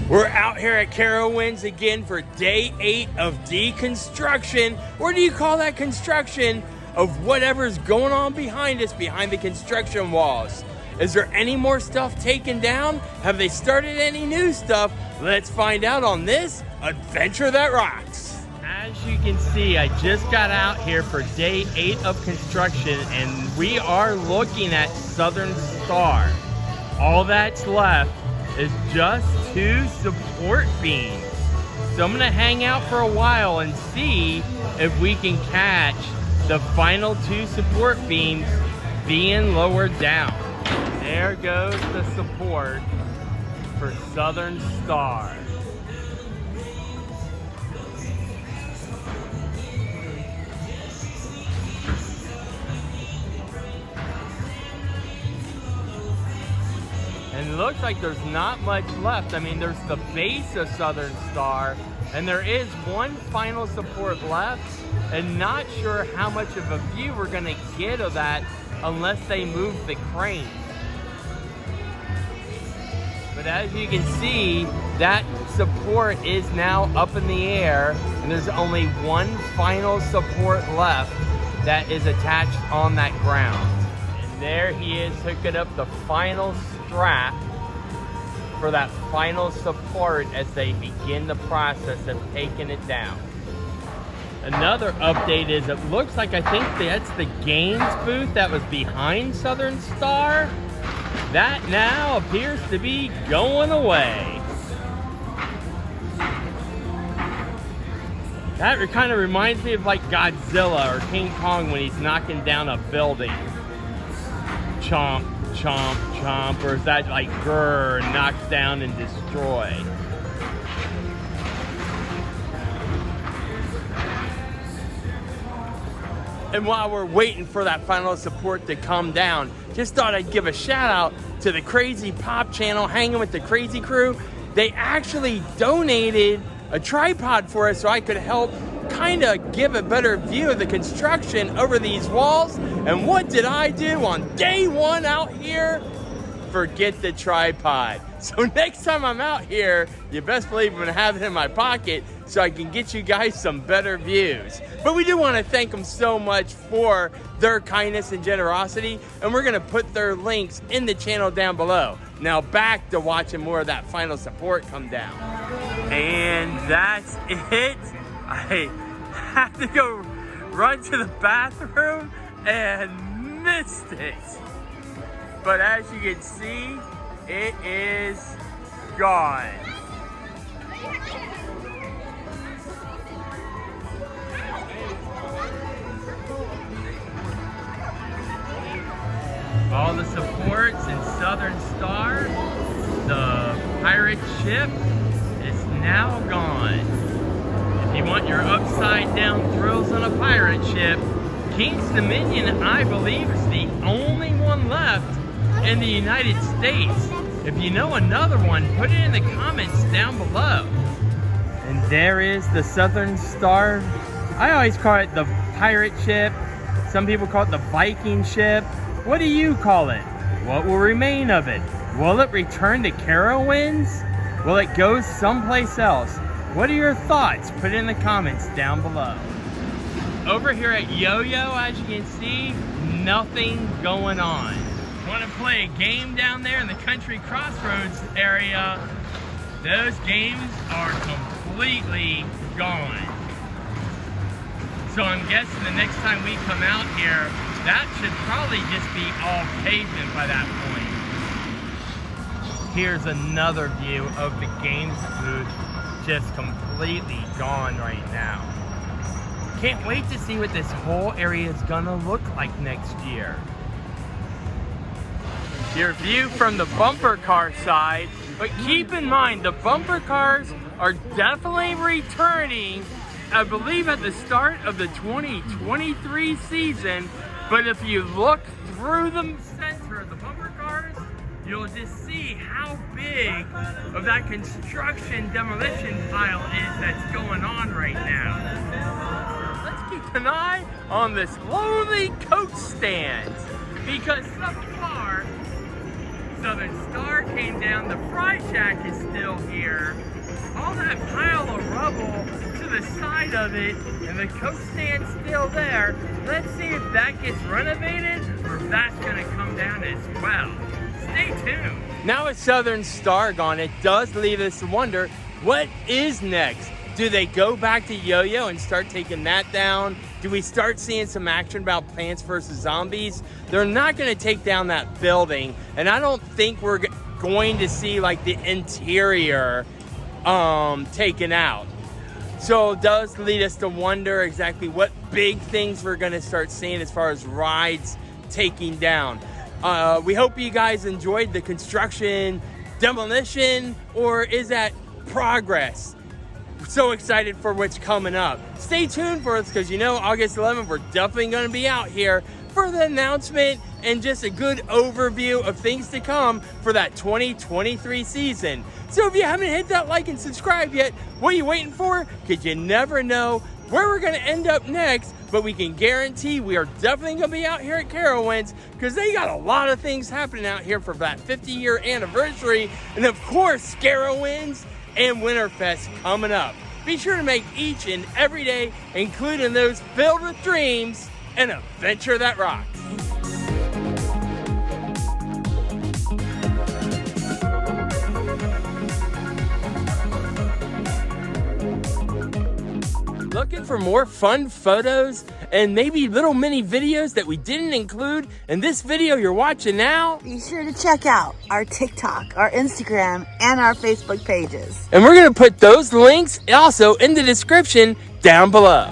We're out here at Carowinds again for day 8 of deconstruction. Or do you call that construction of whatever's going on behind us, behind the construction walls? Is there any more stuff taken down? Have they started any new stuff? Let's find out on this Adventure That Rocks. As you can see, I just got out here for day 8 of construction and we are looking at Southern Star. All that's left is just 2 support beams. So I'm gonna hang out for a while and see if we can catch the final 2 support beams being lowered down. There goes the support for Southern Star. And it looks like there's not much left. I mean, there's the base of Southern Star, and there is one final support left, and not sure how much of a view we're gonna get of that unless they move the crane. But as you can see, that support is now up in the air, and there's only one final support left that is attached on that ground. And there he is hooking up the final strap for that final support as they begin the process of taking it down. Another update is it looks like I think that's the games booth that was behind Southern Star. That now appears to be going away. That kind of reminds me of like Godzilla or King Kong when he's knocking down a building. Chomp, chomp, chomp, or is that like grrr, knock down and destroy? And while we're waiting for that final support to come down, just thought I'd give a shout out to the Crazy Pop channel, Hanging with the Crazy Crew. They actually donated a tripod for us so I could help kind of give a better view of the construction over these walls. And what did I do on day 1 out here? Forget the tripod. So next time I'm out here, you best believe I'm gonna have it in my pocket so I can get you guys some better views. But we do want to thank them so much for their kindness and generosity, and we're gonna put their links in the channel down below. Now back to watching more of that final support come down. And that's it. I had to go run to the bathroom and missed it. But as you can see, it is gone. All the supports in Southern Star, the pirate ship is now gone. If you want your upside down thrills on a pirate ship, King's Dominion, I believe, is the only one left in the United States. If you know another one, put it in the comments down below. And there is the Southern Star. I always call it the pirate ship. Some people call it the Viking ship. What do you call it? What will remain of it? Will it return to Carowinds? Will it go someplace else? What are your thoughts? Put it in the comments down below. Over here at Yo-Yo, as you can see, nothing going on. Want to play a game down there in the Country Crossroads area? Those games are completely gone. So I'm guessing the next time we come out here, that should probably just be all pavement by that point. Here's another view of the games booth, just completely gone right now. Can't wait to see what this whole area is gonna look like next year. Your view from the bumper car side, but keep in mind the bumper cars are definitely returning, I believe at the start of the 2023 season. But if you look through the center of the bumper cars, you'll just see how big of that construction demolition pile is that's going on right now. Let's keep an eye on this lonely coach stand, because so far Southern Star came down, the fry shack is still here, all that pile of rubble to the side of it, and the coach stand's still there. Let's see if that gets renovated or if that's gonna come down as well. Stay tuned. Now with Southern Star gone, it does leave us to wonder, what is next? Do they go back to Yo-Yo and start taking that down? Do we start seeing some action about Plants vs. Zombies? They're not going to take down that building, and I don't think we're going to see like the interior taken out. So it does lead us to wonder exactly what big things we're going to start seeing as far as rides taking down. We hope you guys enjoyed the construction demolition, or is that progress? So excited for what's coming up. Stay tuned for us, because you know August 11th we're definitely going to be out here for the announcement and just a good overview of things to come for that 2023 season. So if you haven't hit that like and subscribe yet, what are you waiting for? Because you never know where we're going to end up next, but we can guarantee we are definitely going to be out here at Carowinds, because they got a lot of things happening out here for that 50-year anniversary, and of course Carowinds and Winterfest coming up. Be sure to make each and every day, including those filled with dreams, an adventure that rocks. Looking for more fun photos and maybe little mini videos that we didn't include in this video you're watching now? Be sure to check out our TikTok, our Instagram, and our Facebook pages. And we're going to put those links also in the description down below.